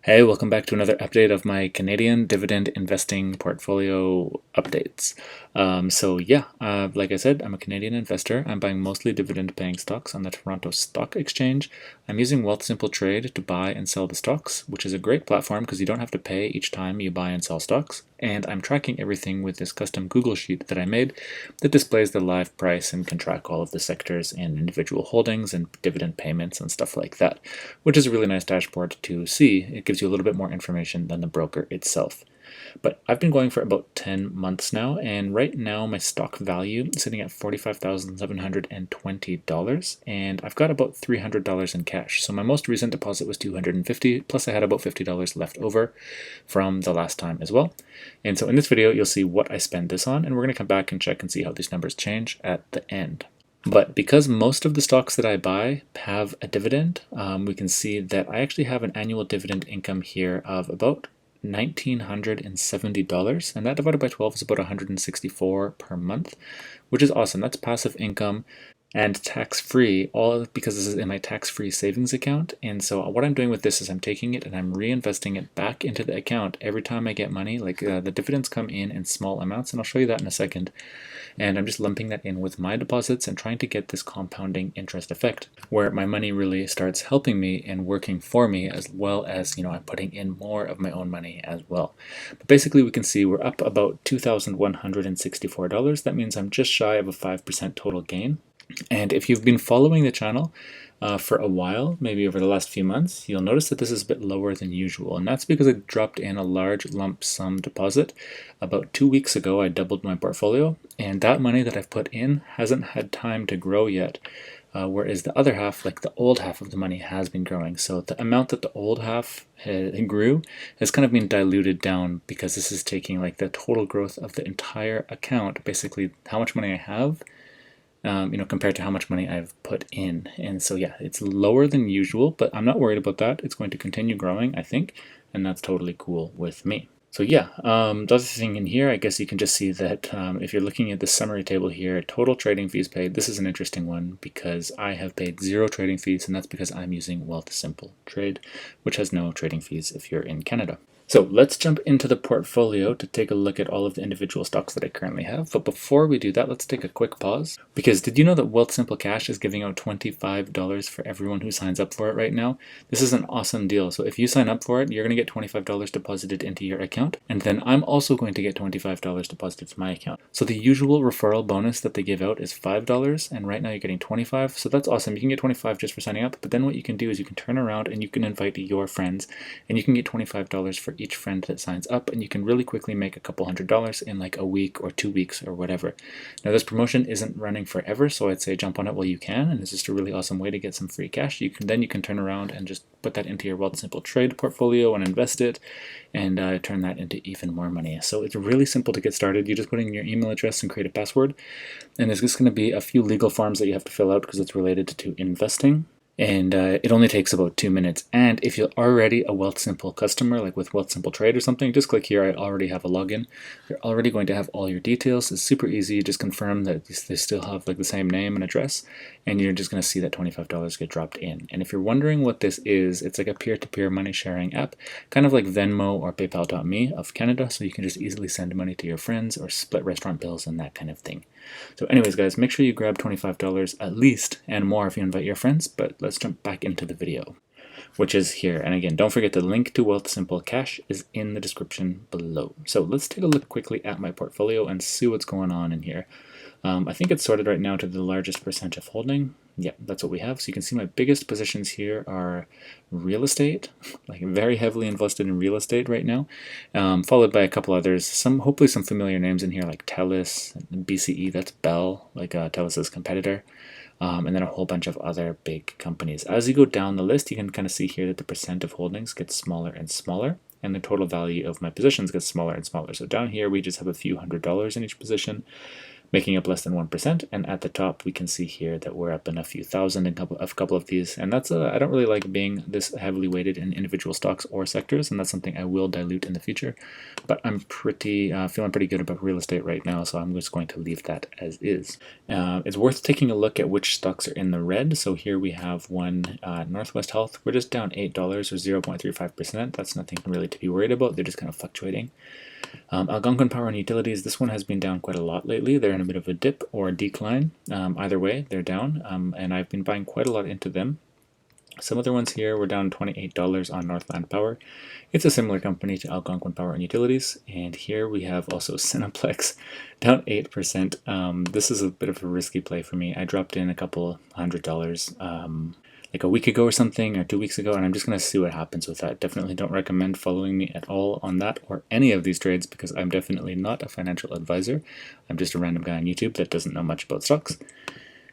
Hey, welcome back to another update of my Canadian dividend investing portfolio updates. Like I said, I'm a Canadian investor. I'm buying mostly dividend-paying stocks on the Toronto Stock Exchange. I'm using Wealthsimple Trade to buy and sell the stocks, which is a great platform because you don't have to pay each time you buy and sell stocks. And I'm tracking everything with this custom Google sheet that I made that displays the live price and can track all of the sectors and individual holdings and dividend payments and stuff like that, which is a really nice dashboard to see. It gives you a little bit more information than the broker itself. But I've been going for about 10 months now, and right now my stock value is sitting at $45,720, and I've got about $300 in cash. So my most recent deposit was $250, plus I had about $50 left over from the last time as well. And so in this video, you'll see what I spent this on, and we're going to come back and check and see how these numbers change at the end. But because most of the stocks that I buy have a dividend, we can see that I actually have an annual dividend income here of about $1,970, and that divided by 12 is about $164 per month, which is awesome. That's passive income and tax-free, all because this is in my tax-free savings account. And so what I'm doing with this is I'm taking it and I'm reinvesting it back into the account every time I get money. Like the dividends come in small amounts, and I'll show you that in a second. And I'm just lumping that in with my deposits and trying to get this compounding interest effect where my money really starts helping me and working for me, as well as, I'm putting in more of my own money as well. But basically we can see we're up about $2,164. That means I'm just shy of a 5% total gain. And if you've been following the channel for a while, maybe over the last few months, you'll notice that this is a bit lower than usual. And that's because I dropped in a large lump sum deposit. About 2 weeks ago, I doubled my portfolio, and that money that I've put in hasn't had time to grow yet. Whereas the other half, like the old half of the money, has been growing. So the amount that the old half grew has kind of been diluted down because this is taking like the total growth of the entire account, basically how much money I have, compared to how much money I've put in. And so yeah, it's lower than usual, but I'm not worried about that. It's going to continue growing, I think, and that's totally cool with me. So yeah, the other thing in here, I guess you can just see that if you're looking at the summary table here, total trading fees paid, this is an interesting one because I have paid 0 trading fees, and that's because I'm using Wealthsimple Trade, which has no trading fees if you're in Canada. So let's jump into the portfolio to take a look at all of the individual stocks that I currently have. But before we do that, let's take a quick pause. Because did you know that Wealthsimple Cash is giving out $25 for everyone who signs up for it right now? This is an awesome deal. So if you sign up for it, you're going to get $25 deposited into your account. And then I'm also going to get $25 deposited to my account. So the usual referral bonus that they give out is $5. And right now you're getting $25. So that's awesome. You can get $25 just for signing up. But then what you can do is you can turn around and you can invite your friends. And you can get $25 for each friend that signs up, and you can really quickly make a couple $100 in like a week or 2 weeks or whatever. Now this promotion isn't running forever, so I'd say jump on it while you can, and it's just a really awesome way to get some free cash. You can turn around and just put that into your Wealthsimple Trade portfolio and invest it, and turn that into even more money. So it's really simple to get started. You just put in your email address and create a password, and there's just going to be a few legal forms that you have to fill out because it's related to investing. And it only takes about 2 minutes. And if you're already a Wealthsimple customer, like with Wealthsimple Trade or something, just click here. I already have a login. You're already going to have all your details. It's super easy. You just confirm that they still have like the same name and address, and you're just going to see that $25 get dropped in. And if you're wondering what this is, it's like a peer-to-peer money sharing app, kind of like Venmo or PayPal.me of Canada. So you can just easily send money to your friends or split restaurant bills and that kind of thing. So anyways, guys, make sure you grab $25 at least, and more if you invite your friends. But let's jump back into the video, which is here. And again, don't forget the link to Wealthsimple Cash is in the description below. So let's take a look quickly at my portfolio and see what's going on in here. I think it's sorted right now to the largest percent of holding. Yeah, that's what we have. So you can see my biggest positions here are real estate, like very heavily invested in real estate right now, followed by a couple others, hopefully some familiar names in here like TELUS, BCE, that's Bell, like TELUS's competitor, and then a whole bunch of other big companies. As you go down the list, you can kind of see here that the percent of holdings gets smaller and smaller, and the total value of my positions gets smaller and smaller. So down here, we just have a few $100s in each position. making up less than 1%. And at the top, we can see here that we're up in a few thousand in a couple of these. And that's I don't really like being this heavily weighted in individual stocks or sectors, and that's something I will dilute in the future. But I'm feeling pretty good about real estate right now, so I'm just going to leave that as is. It's worth taking a look at which stocks are in the red. So here we have one, Northwest Health. We're just down $8 or 0.35%. That's nothing really to be worried about. They're just kind of fluctuating. Algonquin Power and Utilities, this one has been down quite a lot lately. They're in a bit of a dip or a decline. Either way, they're down, and I've been buying quite a lot into them. Some other ones here were down $28 on Northland Power. It's a similar company to Algonquin Power and Utilities. And here we have also Cineplex, down 8%. This is a bit of a risky play for me. I dropped in a couple $100 like a week ago or something, or 2 weeks ago, and I'm just going to see what happens with that. Definitely don't recommend following me at all on that or any of these trades, because I'm definitely not a financial advisor. I'm just a random guy on YouTube that doesn't know much about stocks.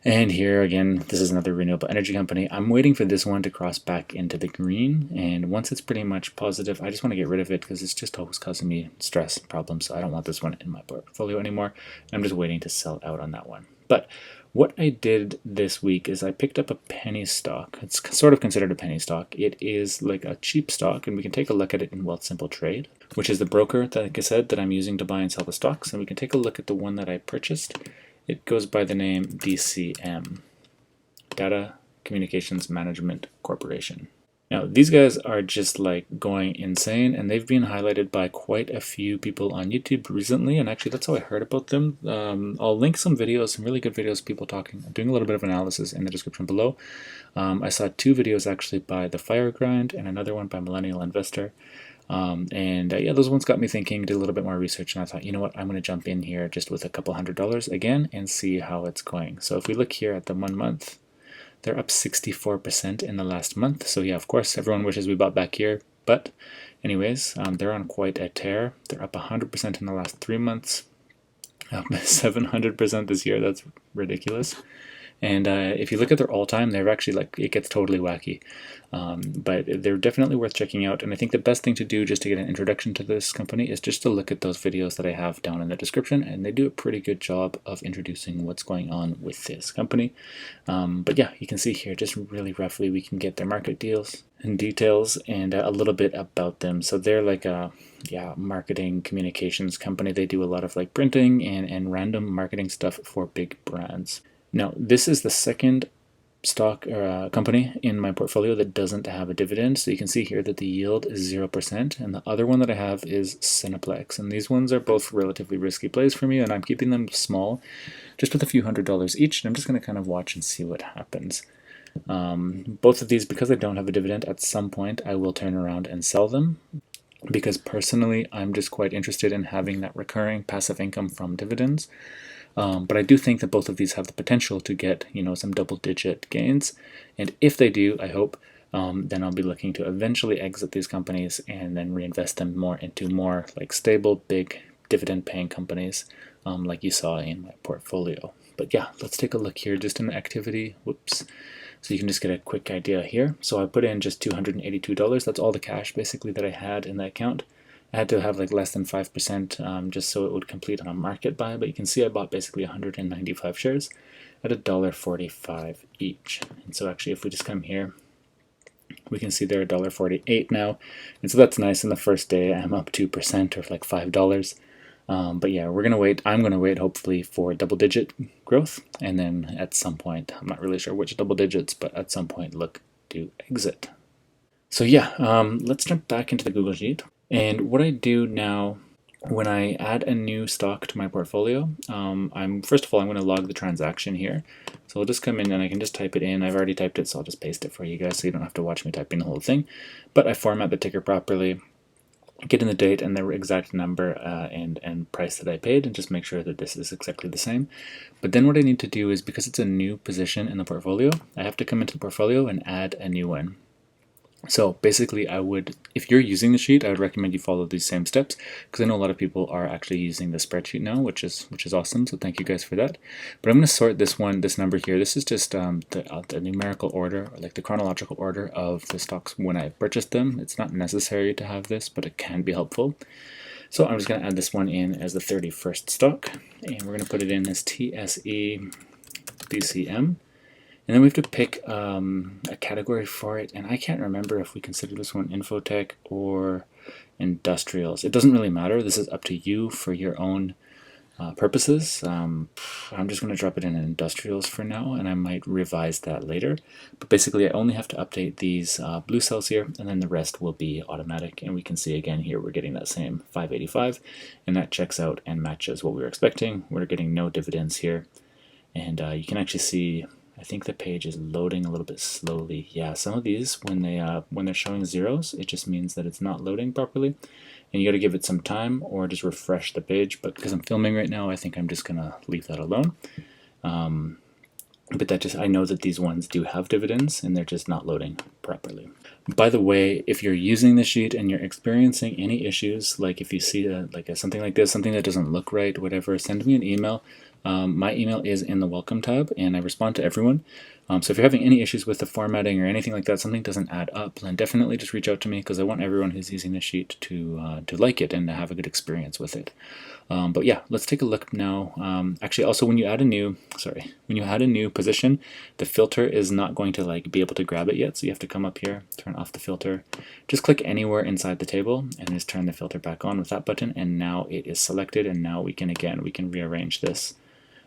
And here again, this is another renewable energy company. I'm waiting for this one to cross back into the green, and once it's pretty much positive, I just want to get rid of it because it's just always causing me stress problems. So I don't want this one in my portfolio anymore. I'm just waiting to sell out on that one. But what I did this week is I picked up a penny stock. It's sort of considered a penny stock. It is like a cheap stock, and we can take a look at it in Wealthsimple Trade, which is the broker, that, like I said, that I'm using to buy and sell the stocks. And we can take a look at the one that I purchased. It goes by the name DCM, Data Communications Management Corporation. Now, these guys are just like going insane, and they've been highlighted by quite a few people on YouTube recently, and actually that's how I heard about them. I'll link some videos, some really good videos, people doing a little bit of analysis in the description below. I saw 2 videos actually by The Fire Grind and another one by Millennial Investor. Yeah, those ones got me thinking, did a little bit more research, and I thought, you know what, I'm going to jump in here just with a couple $100 again and see how it's going. So if we look here at the 1 month, they're up 64% in the last month. So yeah, of course, everyone wishes we bought back here. But anyways, they're on quite a tear. They're up 100% in the last 3 months, up 700% this year. That's ridiculous. And if you look at their all-time, they're actually like, it gets totally wacky. But they're definitely worth checking out. And I think the best thing to do just to get an introduction to this company is just to look at those videos that I have down in the description. And they do a pretty good job of introducing what's going on with this company. But yeah, you can see here, just really roughly, we can get their market deals and details and a little bit about them. So they're like a marketing communications company. They do a lot of like printing and random marketing stuff for big brands. Now, this is the second stock or company in my portfolio that doesn't have a dividend. So you can see here that the yield is 0%, and the other one that I have is Cineplex. And these ones are both relatively risky plays for me, and I'm keeping them small, just with a few $100s each. And I'm just going to kind of watch and see what happens. Both of these, because I don't have a dividend, at some point I will turn around and sell them, because personally I'm just quite interested in having that recurring passive income from dividends. But I do think that both of these have the potential to get, some double-digit gains. And if they do, I hope, then I'll be looking to eventually exit these companies and then reinvest them more into more like stable, big dividend-paying companies, like you saw in my portfolio. But yeah, let's take a look here just in the activity. Whoops. So you can just get a quick idea here. So I put in just $282. That's all the cash basically that I had in the account. I had to have like less than 5% just so it would complete on a market buy, but you can see I bought basically 195 shares at $1.45 each. And so actually if we just come here, we can see they're $1.48 now. And so that's nice. In the first day I'm up 2% or like $5. But yeah, we're gonna wait. I'm gonna wait hopefully for double-digit growth, and then at some point, I'm not really sure which double digits, but at some point look to exit. So yeah, let's jump back into the Google Sheet. And what I do now when I add a new stock to my portfolio, first of all, I'm going to log the transaction here. So I'll just come in and I can just type it in. I've already typed it, so I'll just paste it for you guys so you don't have to watch me typing the whole thing. But I format the ticker properly, get in the date and the exact number and price that I paid, and just make sure that this is exactly the same. But then what I need to do is, because it's a new position in the portfolio, I have to come into the portfolio and add a new one. So basically if you're using the sheet, I would recommend you follow these same steps, because I know a lot of people are actually using the spreadsheet now, which is awesome. So thank you guys for that. But I'm going to sort this number here. This is just the numerical order, or like the chronological order of the stocks when I purchased them. It's not necessary to have this, but it can be helpful. So I'm just going to add this one in as the 31st stock, and we're going to put it in as TSE BCM. And then we have to pick a category for it, and I can't remember if we consider this one infotech or industrials. It doesn't really matter. This is up to you for your own purposes. I'm just going to drop it in industrials for now, and I might revise that later. But basically, I only have to update these blue cells here, and then the rest will be automatic. And we can see again here we're getting that same 585, and that checks out and matches what we were expecting. We're getting no dividends here, and you can actually see, I think the page is loading a little bit slowly. Yeah, some of these, when they're showing zeros, it just means that it's not loading properly, and you got to give it some time or just refresh the page. But because I'm filming right now, I think I'm just gonna leave that alone. But I know that these ones do have dividends, and they're just not loading properly. By the way, if you're using the sheet and you're experiencing any issues, like if you see something like this, something that doesn't look right, whatever, send me an email. My email is in the welcome tab, and I respond to everyone. So if you're having any issues with the formatting or anything like that, something doesn't add up, then definitely just reach out to me, because I want everyone who's using the sheet to like it and to have a good experience with it. But yeah, let's take a look now. Actually, also when you add a new position, the filter is not going to be able to grab it yet. So you have to come up here, turn off the filter, just click anywhere inside the table, and just turn the filter back on with that button. And now it is selected, and now we can rearrange this.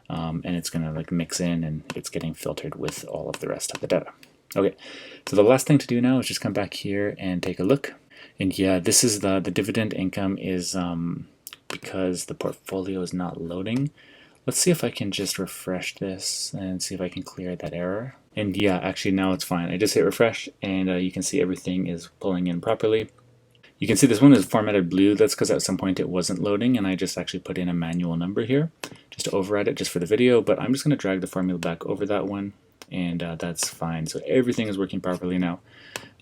And it's going to mix in, and it's getting filtered with all of the rest of the data. Okay, so the last thing to do now is just come back here and take a look. And yeah, this is the dividend income is because the portfolio is not loading. Let's see if I can just refresh this and see if I can clear that error. And yeah, actually now it's fine. I just hit refresh, and you can see everything is pulling in properly. You can see this one is formatted blue. That's because at some point it wasn't loading, and I just actually put in a manual number here just to override it just for the video. But I'm just going to drag the formula back over that one, and that's fine. So everything is working properly now.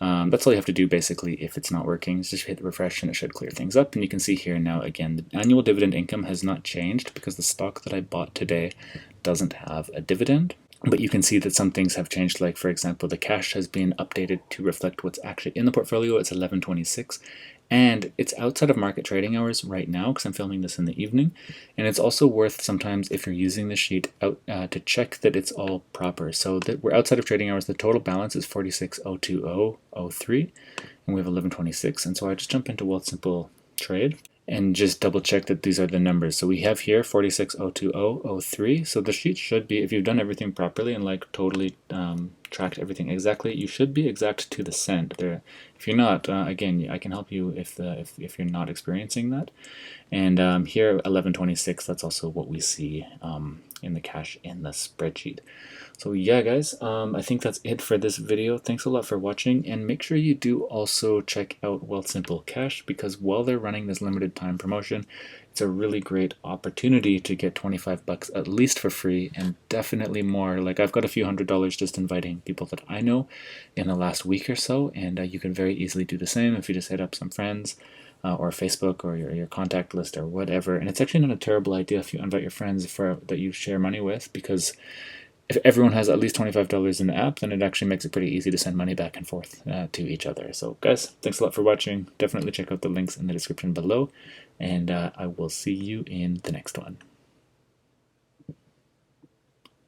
That's all you have to do basically if it's not working. Is just hit refresh, and it should clear things up. And you can see here now again the annual dividend income has not changed because the stock that I bought today doesn't have a dividend. But you can see that some things have changed, like for example, the cash has been updated to reflect what's actually in the portfolio. It's 11:26, and it's outside of market trading hours right now because I'm filming this in the evening. And it's also worth sometimes, if you're using the sheet, to check that it's all proper. So that we're outside of trading hours. The total balance is 46,020.03, and we have 11:26. And so I just jump into Wealthsimple Trade and just double check that these are the numbers. So we have here 46,020.03. So the sheet should be, if you've done everything properly and totally tracked everything exactly, you should be exact to the cent. If you're not, again, I can help you if you're not experiencing that. And here 11:26, that's also what we see in the cash in the spreadsheet. So yeah, guys, I think that's it for this video. Thanks a lot for watching, and make sure you do also check out Wealthsimple Cash, because while they're running this limited time promotion, it's a really great opportunity to get 25 bucks at least for free, and definitely more. I've got a few $100s just inviting people that I know in the last week or so, and you can very easily do the same if you just hit up some friends or Facebook or your contact list or whatever. And it's actually not a terrible idea if you invite your friends that you share money with, because if everyone has at least $25 in the app, then it actually makes it pretty easy to send money back and forth to each other. So guys, thanks a lot for watching. Definitely check out the links in the description below, and I will see you in the next one.